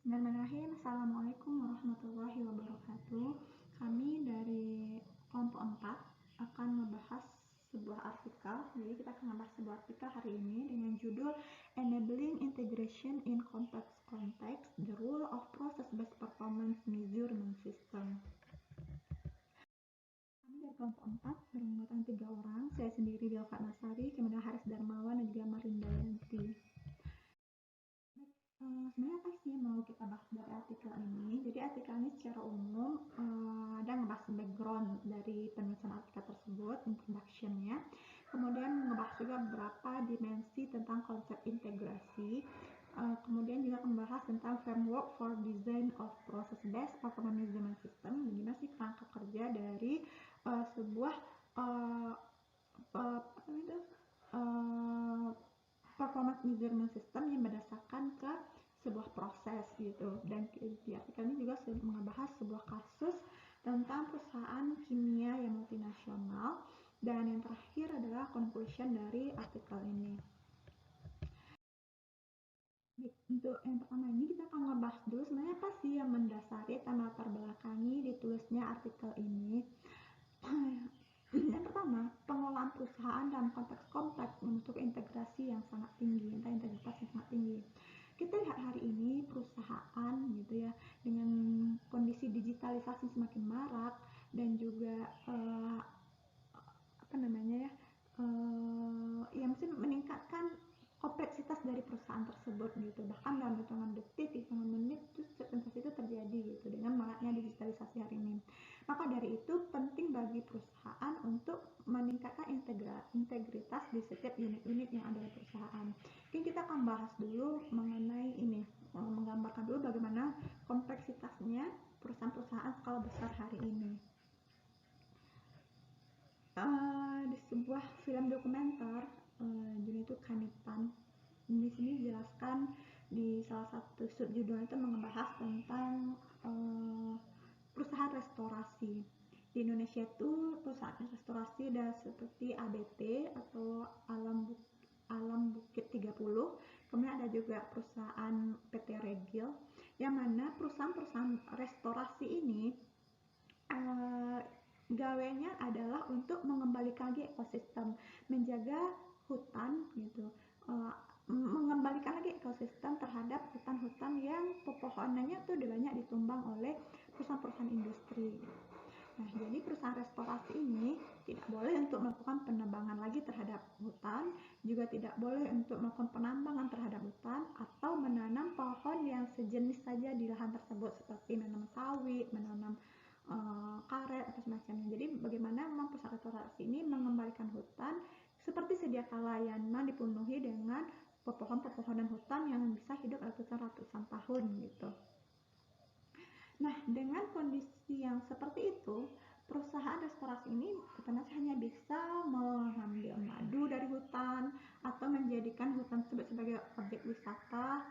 Bismillahirrahmanirrahim. Assalamualaikum warahmatullahi wabarakatuh. Kami dari kelompok 4 akan membahas sebuah artikel. Jadi kita akan membahas sebuah artikel hari ini dengan judul Enabling Integration in Complex Context, The Role of Process-Based Performance Measurement System. Kami dari kelompok 4 beranggotakan 3 orang. Saya sendiri Delva Nasari, kemudian Haris Darmawan dan juga Marinda Yanti. Sebenarnya apa sih yang mau kita bahas dari artikel ini? Jadi artikel ini secara umum ada ngebahas background dari penulisan artikel tersebut, introduction-nya. Kemudian ngebahas juga beberapa dimensi tentang konsep integrasi. Kemudian juga membahas tentang framework for design of process-based performance measurement system. Bagaimana sih kerangka kerja dari sebuah performance measurement system yang berdasarkan ke sebuah proses gitu. Dan di artikel ini juga membahas sebuah kasus tentang perusahaan kimia yang multinasional, dan yang terakhir adalah conclusion dari artikel ini. Untuk yang pertama ini kita akan ngebahas dulu sebenarnya apa sih yang mendasari atau latar belakangi ditulisnya artikel ini. Yang pertama, pengelolaan perusahaan dalam konteks kompleks membentuk integrasi yang sangat tinggi, integritas yang sangat tinggi. Kita lihat hari ini perusahaan gitu ya, dengan kondisi digitalisasi semakin marak dan juga mesti meningkatkan kompleksitas dari perusahaan tersebut gitu. Bahkan dalam hitungan detik, hitungan menit itu terjadi gitu dengan maraknya digitalisasi hari ini. Maka dari itu penting bagi perusahaan untuk meningkatkan integritas di setiap unit-unit yang ada di perusahaan. Mungkin kita akan bahas dulu mengenai ini, menggambarkan dulu bagaimana kompleksitasnya perusahaan-perusahaan skala besar hari ini. Di sebuah film dokumenter judulnya itu Kanipan. Di sini dijelaskan di salah satu subjudul itu membahas tentang perusahaan restorasi. Di Indonesia itu perusahaan restorasi ada seperti ABT atau Alam Bukit 30. Kemudian ada juga perusahaan PT Regil, yang mana perusahaan-perusahaan restorasi ini gawenya adalah untuk mengembalikan lagi ekosistem, menjaga hutan gitu, mengembalikan lagi ekosistem terhadap hutan-hutan yang pepohonannya tuh banyak ditumbang oleh perusahaan-perusahaan industri. Nah, jadi perusahaan restorasi ini tidak boleh untuk melakukan penebangan lagi terhadap hutan, juga tidak boleh untuk melakukan penambangan terhadap hutan atau menanam pohon yang sejenis saja di lahan tersebut, seperti menanam sawit, menanam karet atau semacamnya. Jadi bagaimana memang perusahaan restorasi ini mengembalikan hutan seperti sedia kala yang memang dipenuhi dengan pepohonan hutan yang bisa hidup ratusan tahun gitu. Nah, dengan kondisi yang seperti itu, perusahaan restorasi ini otomatis hanya bisa mengambil madu dari hutan atau menjadikan hutan tersebut sebagai objek wisata.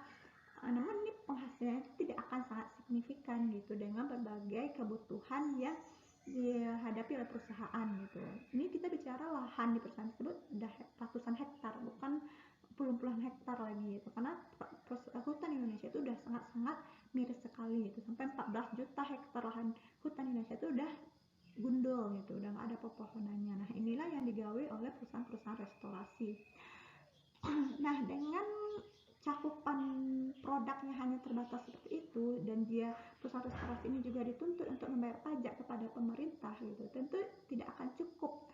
Namun ini penghasilannya tidak akan sangat signifikan gitu dengan berbagai kebutuhan yang dihadapi oleh perusahaan gitu. Ini kita bicara lahan di perusahaan tersebut udah ratusan hektar, bukan puluhan hektar lagi gitu. Karena hutan Indonesia itu udah sangat-sangat miris sekali gitu. Sampai 14 juta hektar lahan hutan Indonesia itu udah gundul gitu, udah nggak ada pepohonannya. Nah, inilah yang digawe oleh perusahaan-perusahaan restorasi. Nah, dengan cakupan produknya hanya terbatas seperti itu, dan dia perusahaan restorasi ini juga dituntut untuk membayar pajak kepada pemerintah gitu, tentu tidak akan cukup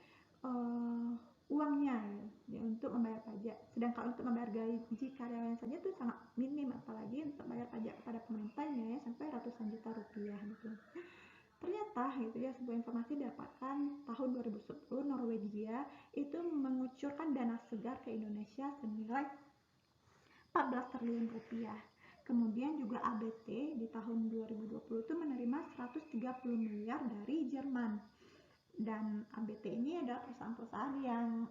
uangnya ya, untuk membayar pajak. Sedangkan untuk membayar gaji karyawan saja itu sangat minim, apalagi untuk membayar pajak kepada pemerintah ya sampai ratusan juta rupiah gitu. Ternyata gitu ya, sebuah informasi didapatkan tahun 2010 Norwegia itu mengucurkan dana segar ke Indonesia senilai 14 triliun rupiah. Kemudian juga ABT di tahun 2020 itu menerima 130 miliar dari Jerman. Dan ABT ini adalah perusahaan-perusahaan yang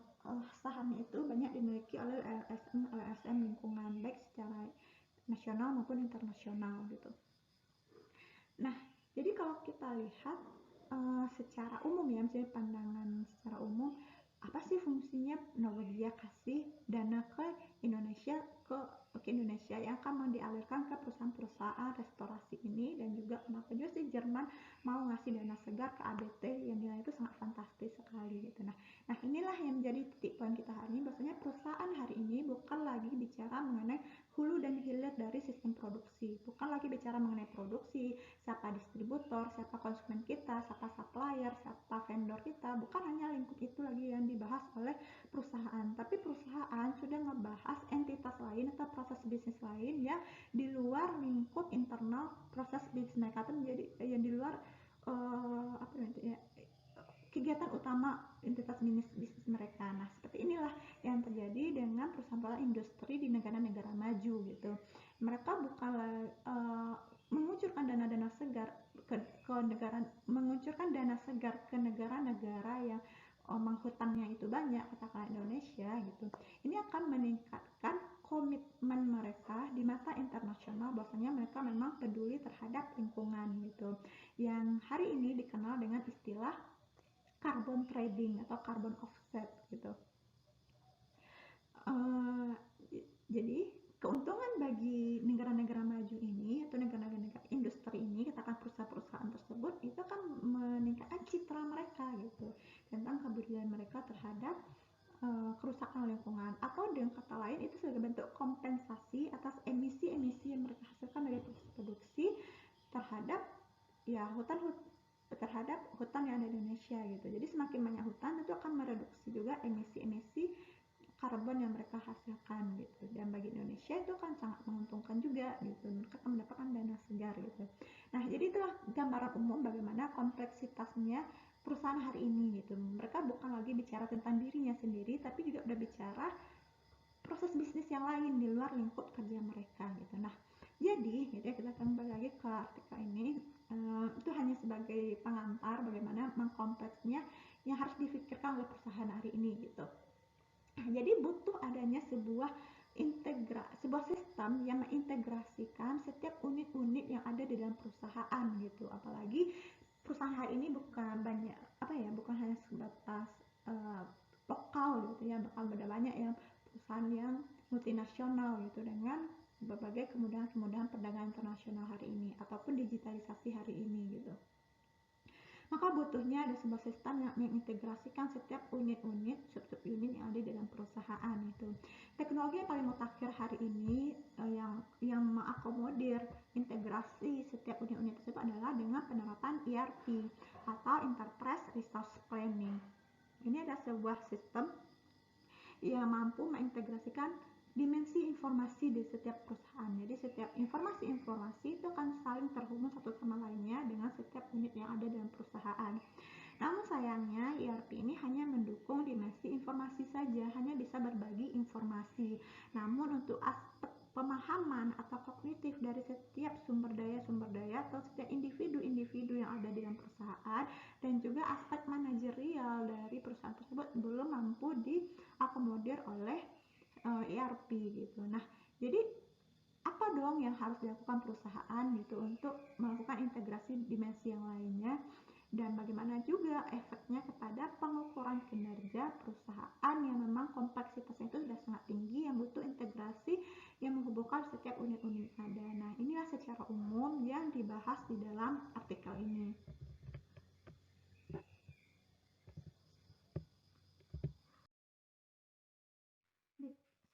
sahamnya itu banyak dimiliki oleh LSM lingkungan, baik secara nasional maupun internasional gitu. Nah, jadi kalau kita lihat secara umum ya, misalnya pandangan secara umum, apa sih fungsinya Norwegia kasih dana ke Indonesia, ke ke Indonesia yang akan dialirkan ke perusahaan-perusahaan restorasi ini. Dan juga kenapa juga sih Jerman mau ngasih dana segar ke ABT yang nilai itu sangat fantastis sekali gitu. Nah inilah yang menjadi titik poin kita hari ini, bahwasanya perusahaan hari ini bukan lagi bicara mengenai hulu dan hilir dari sistem produksi, bukan lagi bicara mengenai produksi, siapa distributor, siapa konsumen kita, siapa supplier, siapa vendor kita, bukan hanya lingkup itu lagi yang dibahas oleh perusahaan, tapi perusahaan sudah ngebahas entitas lain atau proses bisnis lain yang di luar lingkup internal proses bisnis mereka, atau menjadi yang di luar apa namanya ya, kegiatan utama entitas bisnis mereka. Nah, seperti inilah yang terjadi dengan perusahaan-perusahaan industri di negara-negara maju gitu. Mereka bukan mengucurkan dana-dana segar ke negara, mengucurkan dana segar ke negara-negara yang menghutangnya itu banyak, katakanlah Indonesia gitu. Ini akan meningkatkan komitmen mereka di mata internasional, bahwasanya mereka memang peduli terhadap lingkungan gitu, yang hari ini dikenal dengan istilah carbon trading atau carbon offset gitu. Jadi keuntungan bagi negara-negara maju ini atau negara-negara industri ini, katakan perusahaan-perusahaan tersebut, itu akan meningkatkan citra mereka gitu tentang kepedulian mereka terhadap kerusakan lingkungan, atau dengan kata lain itu sebagai bentuk kompensasi atas emisi-emisi yang mereka hasilkan dari proses produksi terhadap ya terhadap hutan yang ada di Indonesia gitu. Jadi semakin banyak hutan itu akan mereduksi juga emisi-emisi karbon yang mereka hasilkan gitu. Dan bagi Indonesia itu kan sangat menguntungkan juga gitu. Mereka akan mendapatkan dana segar gitu. Nah, jadi itulah gambaran umum bagaimana kompleksitasnya perusahaan hari ini gitu. Mereka bukan lagi bicara tentang dirinya sendiri, tapi juga udah bicara proses bisnis yang lain di luar lingkup kerja mereka gitu. Nah, jadi gitu ya, kita kembali lagi ke artikel ini. Itu hanya sebagai pengantar bagaimana mengkompleksnya yang harus difikirkan oleh perusahaan hari ini gitu. Jadi butuh adanya sebuah sistem yang mengintegrasikan setiap unit-unit yang ada di dalam perusahaan gitu. Apalagi perusahaan hari ini bukan banyak bukan hanya sebatas lokal gitu ya, bakal ada banyak yang perusahaan yang multinasional gitu dengan berbagai kemudahan-kemudahan perdagangan internasional hari ini ataupun digitalisasi hari ini gitu. Maka butuhnya ada sebuah sistem yang mengintegrasikan setiap unit-unit, sub-unit yang ada dalam perusahaan itu. Teknologi yang paling mutakhir hari ini yang mengakomodir integrasi setiap unit-unit tersebut adalah dengan penerapan ERP atau Enterprise Resource Planning. Ini adalah sebuah sistem yang mampu mengintegrasikan dimensi informasi di setiap perusahaan. Jadi setiap informasi-informasi itu akan saling terhubung satu sama lainnya dengan setiap unit yang ada dalam perusahaan. Namun sayangnya ERP ini hanya mendukung dimensi informasi saja, hanya bisa berbagi informasi. Namun untuk aspek pemahaman atau kognitif dari setiap sumber daya atau setiap individu-individu yang ada di dalam perusahaan dan juga aspek manajerial dari perusahaan tersebut belum mampu diakomodir oleh ERP gitu. Nah, jadi apa dong yang harus dilakukan perusahaan gitu untuk melakukan integrasi dimensi yang lainnya, dan bagaimana juga efeknya kepada pengukuran kinerja perusahaan yang memang kompleksitasnya itu sudah sangat tinggi, yang butuh integrasi yang menghubungkan setiap unit-unit ada. Nah, inilah secara umum yang dibahas di dalam artikel ini.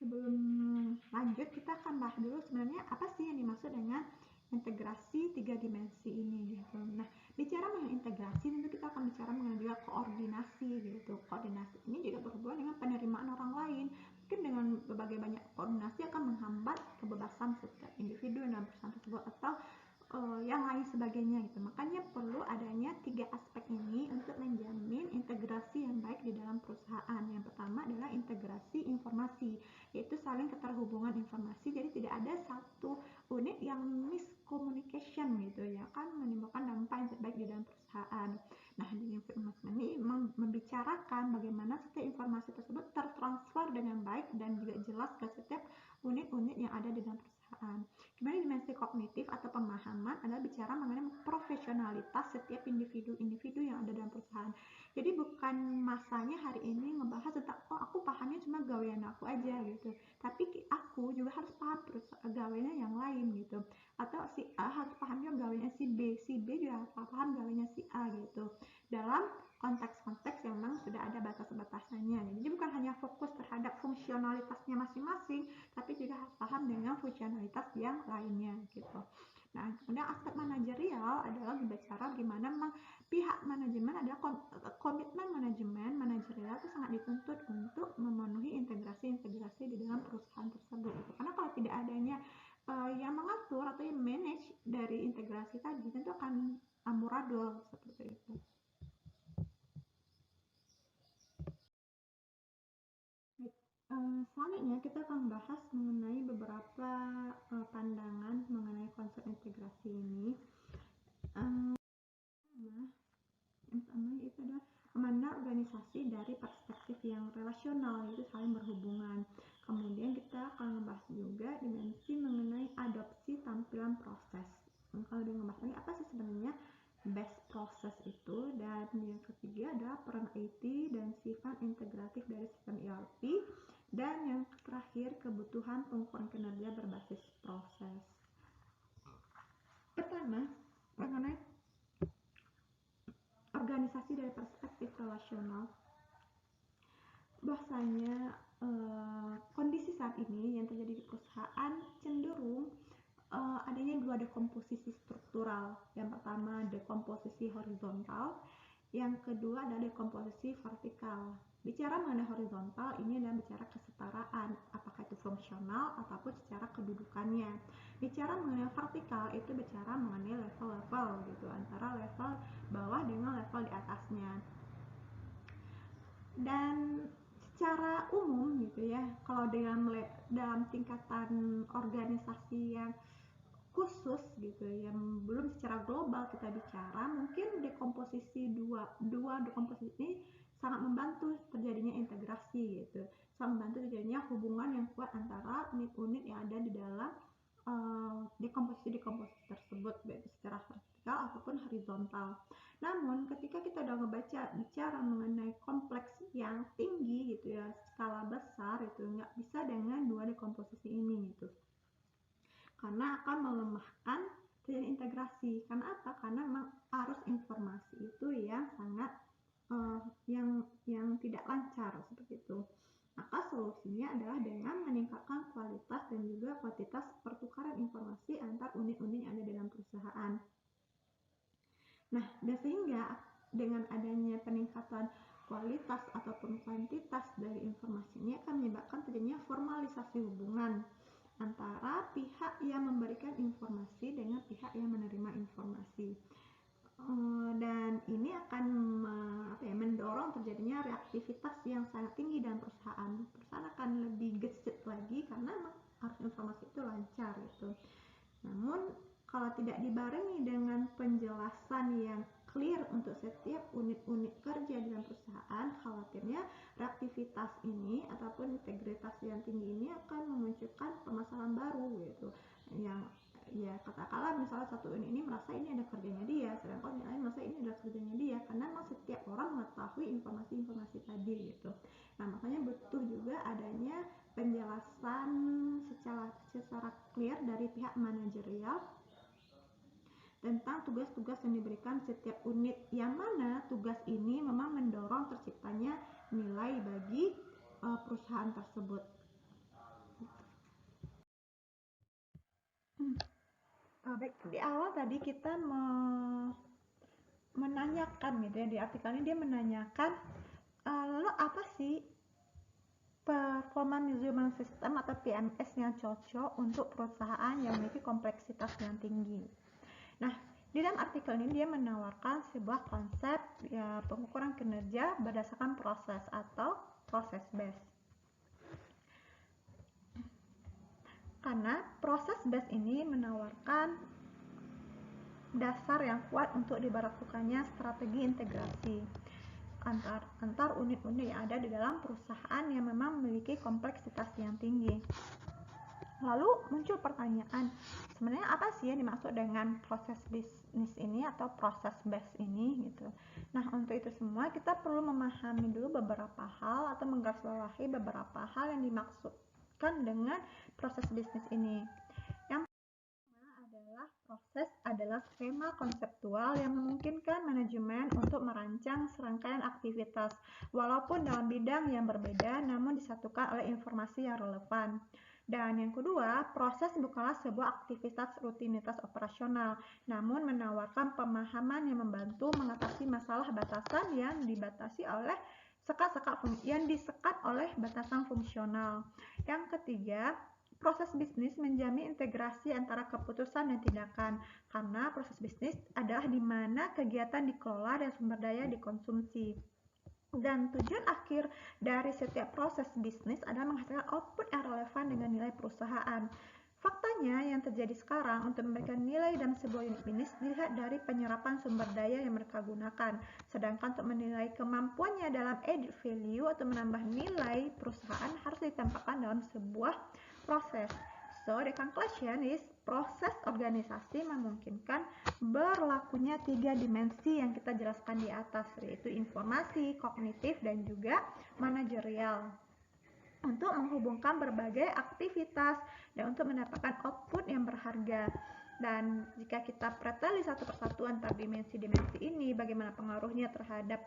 Sebelum lanjut, kita akan bahas dulu sebenarnya apa sih yang dimaksud dengan integrasi tiga dimensi ini gitu. Nah, bicara mengenai integrasi tentu kita akan bicara mengenai juga koordinasi gitu. Koordinasi ini juga berhubungan dengan penerimaan orang lain. Mungkin dengan berbagai banyak koordinasi akan menghambat kebebasan setiap individu dalam perusahaan tersebut atau yang lain sebagainya gitu. Makanya perlu adanya tiga aspek ini untuk menjamin integrasi yang baik di dalam perusahaan. Yang pertama adalah integrasi informasi, yaitu saling keterhubungan informasi. Jadi tidak ada satu unit yang miscommunication gitu ya, kan menimbulkan dampak yang tidak baik di dalam perusahaan. Nah, di informasi ini membicarakan bagaimana setiap informasi tersebut tertransfer dengan baik dan juga jelas ke setiap unit-unit yang ada di dalam perusahaan. perusahaan. Kemudian dimensi kognitif atau pemahaman adalah bicara mengenai profesionalitas setiap individu yang ada dalam perusahaan. Jadi bukan masanya hari ini ngebahas tentang aku pahamnya cuma gawean aku aja gitu, tapi aku juga harus paham gaweannya yang lain gitu, atau si A harus paham juga gaweannya si B juga harus paham gaweannya si A gitu, dalam konteks-konteks yang memang sudah ada batas-batasannya. Jadi bukan hanya fokus terhadap fungsionalitasnya masing-masing, tapi juga harus paham dengan fungsionalitas yang lainnya gitu. Nah, kemudian aspek manajerial adalah bicara gimana memang pihak manajemen adalah komitmen manajerial itu sangat dituntut untuk memenuhi integrasi di dalam perusahaan tersebut gitu. Karena kalau tidak adanya yang mengatur atau yang manage dari integrasi tadi, tentu akan amburadul seperti itu. Selanjutnya kita akan bahas mengenai beberapa pandangan mengenai konsep integrasi ini. Yang pertama itu adalah memandang organisasi dari perspektif yang relasional, yaitu saling berhubungan. Kemudian kita akan membahas juga dimensi mengenai adopsi tampilan proses. Kalau dia membahas lagi apa sih sebenarnya best process itu, dan yang ketiga adalah peran IT dan sifat integratif dari sistem ERP, dan yang terakhir kebutuhan pengukuran kinerja berbasis proses. Pertama, mengenai organisasi dari perspektif relasional, bahwasanya kondisi saat ini yang terjadi di perusahaan cenderung adanya dua dekomposisi struktural. Yang pertama dekomposisi horizontal, yang kedua adalah dekomposisi vertikal. Bicara mengenai horizontal, ini adalah bicara kesetaraan, apakah itu fungsional ataupun secara kedudukannya. Bicara mengenai vertikal, itu bicara mengenai level-level gitu, antara level bawah dengan level di atasnya. Dan secara umum gitu ya, kalau dalam tingkatan organisasi yang khusus gitu, yang belum secara global kita bicara, mungkin dua dekomposisi ini sangat membantu terjadinya integrasi gitu, sangat membantu terjadinya hubungan yang kuat antara unit-unit yang ada di dalam dekomposisi tersebut, baik secara vertikal ataupun horizontal. Namun ketika kita udah bicara mengenai kompleks yang tinggi gitu ya, skala besar itu nggak bisa dengan dua dekomposisi ini gitu, karena akan melemahkan terjadi integrasi. Karena apa? Karena memang arus informasi itu yang sangat yang tidak lancar seperti itu. Maka solusinya adalah dengan meningkatkan kualitas dan juga kuantitas pertukaran informasi antar unit-unit yang ada dalam perusahaan. Nah, dan sehingga dengan adanya peningkatan kualitas ataupun kuantitas dari informasi ini akan menyebabkan terjadinya formalisasi hubungan antara pihak yang memberikan informasi dengan pihak yang menerima informasi. Dan ini akan mendorong terjadinya reaktivitas yang sangat tinggi dalam perusahaan. Perusahaan akan lebih gesit lagi karena arus informasi itu lancar gitu. Namun kalau tidak dibarengi dengan penjelasan yang clear untuk setiap unit-unit kerja dalam perusahaan, khawatirnya reaktivitas ini ataupun integritas yang tinggi ini akan memunculkan permasalahan baru gitu, yang ya katakanlah misalnya satu unit ini merasa ini ada kerjanya dia, sedangkan yang lain merasa ini ada kerjanya dia, karena memang setiap orang mengetahui informasi-informasi tadi gitu. Nah, makanya butuh juga adanya penjelasan secara clear dari pihak manajerial tentang tugas-tugas yang diberikan setiap unit, yang mana tugas ini memang mendorong terciptanya nilai bagi perusahaan tersebut. Baik, di awal tadi kita menanyakan gitu ya, di artikel ini dia menanyakan lalu apa sih performance management system atau PMS yang cocok untuk perusahaan yang memiliki kompleksitas yang tinggi. Nah, di dalam artikel ini dia menawarkan sebuah konsep ya, pengukuran kinerja berdasarkan proses atau proses based. Karena proses based ini menawarkan dasar yang kuat untuk diberlakukannya strategi integrasi antar unit-unit yang ada di dalam perusahaan yang memang memiliki kompleksitas yang tinggi. Lalu muncul pertanyaan, sebenarnya apa sih yang dimaksud dengan proses bisnis ini atau proses base ini gitu. Nah, untuk itu semua kita perlu memahami dulu beberapa hal atau menggarisbawahi beberapa hal yang dimaksudkan dengan proses bisnis ini. Yang adalah proses adalah skema konseptual yang memungkinkan manajemen untuk merancang serangkaian aktivitas walaupun dalam bidang yang berbeda namun disatukan oleh informasi yang relevan. Dan yang kedua, proses bukanlah sebuah aktivitas rutinitas operasional, namun menawarkan pemahaman yang membantu mengatasi masalah batasan yang dibatasi oleh disekat oleh batasan fungsional. Yang ketiga, proses bisnis menjamin integrasi antara keputusan dan tindakan, karena proses bisnis adalah di mana kegiatan dikelola dan sumber daya dikonsumsi. Dan tujuan akhir dari setiap proses bisnis adalah menghasilkan output yang relevan dengan nilai perusahaan. Faktanya yang terjadi sekarang untuk memberikan nilai dalam sebuah unit bisnis dilihat dari penyerapan sumber daya yang mereka gunakan. Sedangkan untuk menilai kemampuannya dalam added value atau menambah nilai perusahaan harus ditempatkan dalam sebuah proses. So, the conclusion is proses organisasi memungkinkan berlakunya 3 dimensi yang kita jelaskan di atas, yaitu informasi, kognitif, dan juga manajerial, untuk menghubungkan berbagai aktivitas dan untuk mendapatkan output yang berharga. Dan jika kita preteli satu persatu antar dimensi-dimensi ini, bagaimana pengaruhnya terhadap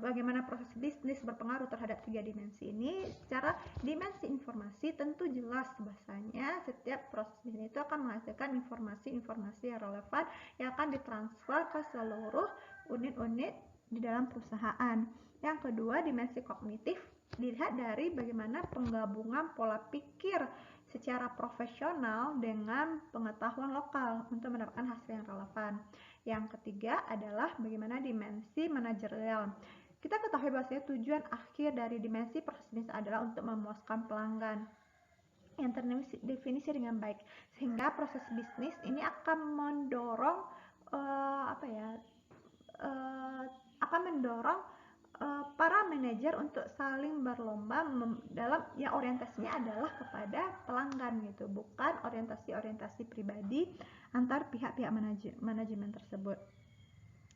bagaimana proses bisnis berpengaruh terhadap 3 dimensi ini. Secara dimensi informasi tentu jelas bahasanya setiap proses bisnis itu akan menghasilkan informasi-informasi yang relevan yang akan ditransfer ke seluruh unit-unit di dalam perusahaan. Yang kedua, dimensi kognitif dilihat dari bagaimana penggabungan pola pikir secara profesional dengan pengetahuan lokal untuk mendapatkan hasil yang relevan. Yang ketiga adalah bagaimana dimensi manajerial. Kita ketahui bahwasanya tujuan akhir dari dimensi proses bisnis adalah untuk memuaskan pelanggan yang terdefinisi dengan baik, sehingga proses bisnis ini akan mendorong akan mendorong para manajer untuk saling berlomba dalam yang orientasinya adalah kepada pelanggan gitu, bukan orientasi pribadi antar pihak-pihak manajemen tersebut.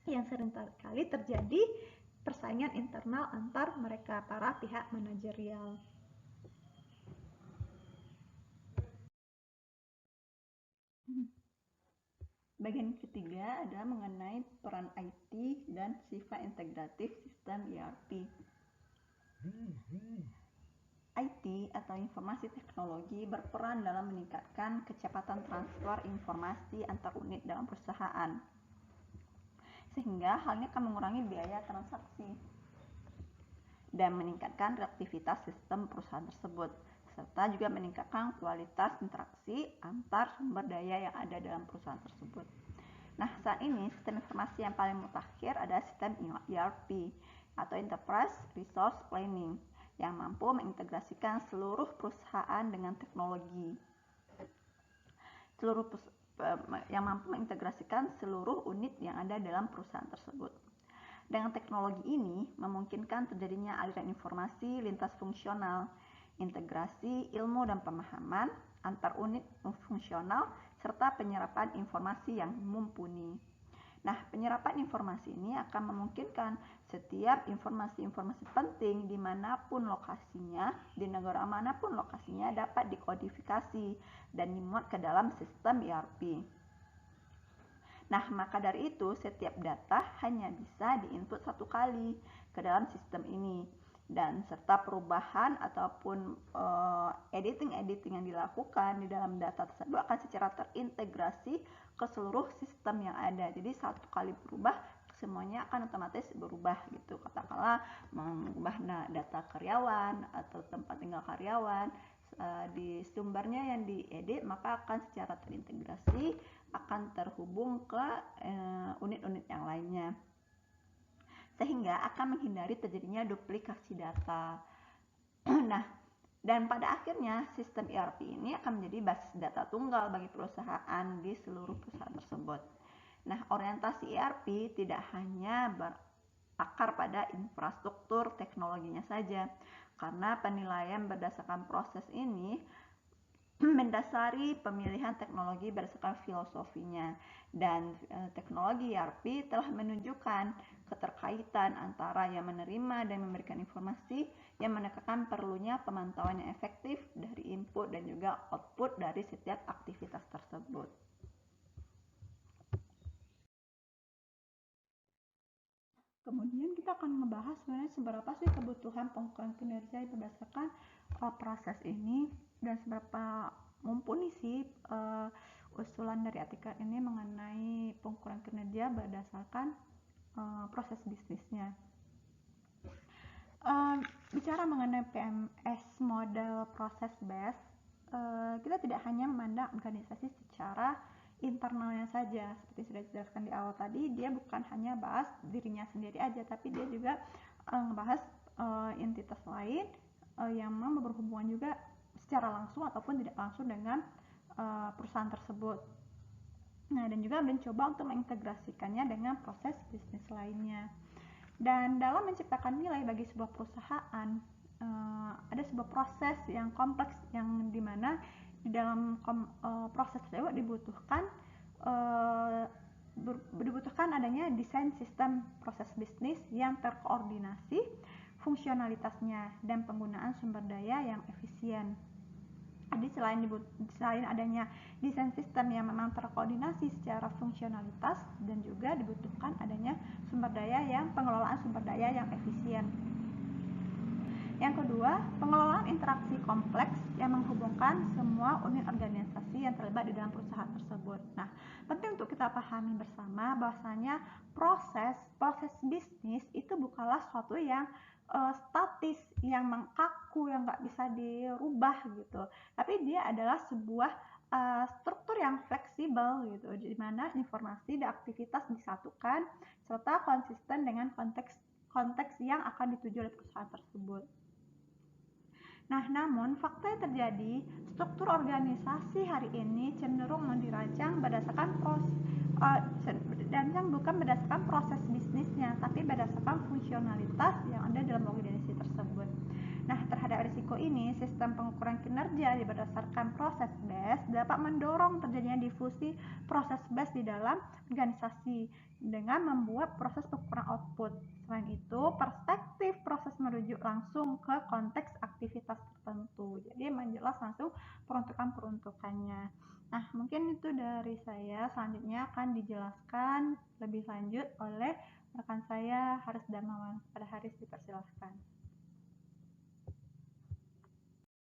Yang sering kali terjadi persaingan internal antar mereka para pihak manajerial. Bagian ketiga adalah mengenai peran IT dan sifat integratif sistem ERP. IT atau informasi teknologi berperan dalam meningkatkan kecepatan transfer informasi antar unit dalam perusahaan, sehingga halnya akan mengurangi biaya transaksi dan meningkatkan reaktivitas sistem perusahaan tersebut, serta juga meningkatkan kualitas interaksi antar sumber daya yang ada dalam perusahaan tersebut. Nah, saat ini sistem informasi yang paling mutakhir adalah sistem ERP atau Enterprise Resource Planning yang mampu mengintegrasikan seluruh perusahaan dengan teknologi. Yang mampu mengintegrasikan seluruh unit yang ada dalam perusahaan tersebut. Dengan teknologi ini memungkinkan terjadinya aliran informasi lintas fungsional, integrasi ilmu dan pemahaman antar unit fungsional, serta penyerapan informasi yang mumpuni. Nah, penyerapan informasi ini akan memungkinkan setiap informasi-informasi penting dimanapun lokasinya, di negara manapun lokasinya dapat dikodifikasi dan dimuat ke dalam sistem ERP. Nah, maka dari itu setiap data hanya bisa diinput satu kali ke dalam sistem ini, dan serta perubahan ataupun editing yang dilakukan di dalam data tersebut akan secara terintegrasi ke seluruh sistem yang ada. Jadi satu kali berubah semuanya akan otomatis berubah gitu. Katakanlah mengubah data karyawan atau tempat tinggal karyawan di sumbernya yang diedit, maka akan secara terintegrasi akan terhubung ke unit-unit yang lainnya, sehingga akan menghindari terjadinya duplikasi data. Nah, dan pada akhirnya sistem ERP ini akan menjadi basis data tunggal bagi perusahaan di seluruh perusahaan tersebut. Nah, orientasi ERP tidak hanya berakar pada infrastruktur teknologinya saja, karena penilaian berdasarkan proses ini mendasari pemilihan teknologi berdasarkan filosofinya, dan teknologi ERP telah menunjukkan keterkaitan antara yang menerima dan memberikan informasi, yang menekankan perlunya pemantauan yang efektif dari input dan juga output dari setiap aktivitas tersebut. Kemudian kita akan membahas sebenarnya seberapa sih kebutuhan pengukuran kinerja berdasarkan proses ini, dan seberapa mumpuni sih usulan dari artikel ini mengenai pengukuran kinerja berdasarkan proses bisnisnya. Bicara mengenai PMS model process based, kita tidak hanya memandang organisasi secara internalnya saja. Seperti sudah dijelaskan di awal tadi, dia bukan hanya bahas dirinya sendiri aja, tapi dia juga membahas entitas lain yang memang berhubungan juga secara langsung ataupun tidak langsung dengan perusahaan tersebut. Nah, dan juga mencoba untuk mengintegrasikannya dengan proses bisnis lainnya. Dan dalam menciptakan nilai bagi sebuah perusahaan, ada sebuah proses yang kompleks, yang dimana di dalam proses tersebut dibutuhkan adanya desain sistem proses bisnis yang terkoordinasi, fungsionalitasnya, dan penggunaan sumber daya yang efisien. Jadi selain adanya desain sistem yang memang terkoordinasi secara fungsionalitas, dan juga dibutuhkan adanya pengelolaan sumber daya yang efisien. Yang kedua, pengelolaan interaksi kompleks yang menghubungkan semua unit organisasi yang terlibat di dalam perusahaan tersebut. Nah, penting untuk kita pahami bersama bahwasanya proses bisnis itu bukanlah sesuatu yang statis, yang mengkaku, yang nggak bisa dirubah gitu. Tapi dia adalah sebuah struktur yang fleksibel gitu, di mana informasi dan aktivitas disatukan serta konsisten dengan konteks yang akan dituju oleh perusahaan tersebut. Nah, namun fakta yang terjadi, struktur organisasi hari ini cenderung dirancang bukan berdasarkan proses bisnisnya, tapi berdasarkan fungsionalitas yang ada dalam organisasi tersebut. Nah, terhadap risiko ini, sistem pengukuran kinerja berdasarkan proses based dapat mendorong terjadinya difusi proses based di dalam organisasi dengan membuat proses pengukuran output. Selain itu, perspektif proses merujuk langsung ke konteks aktivitas tertentu. Jadi menjelas langsung peruntukannya. Nah, mungkin itu dari saya. Selanjutnya akan dijelaskan lebih lanjut oleh rekan saya Haris Darmawan. Pada Haris, dipersilahkan.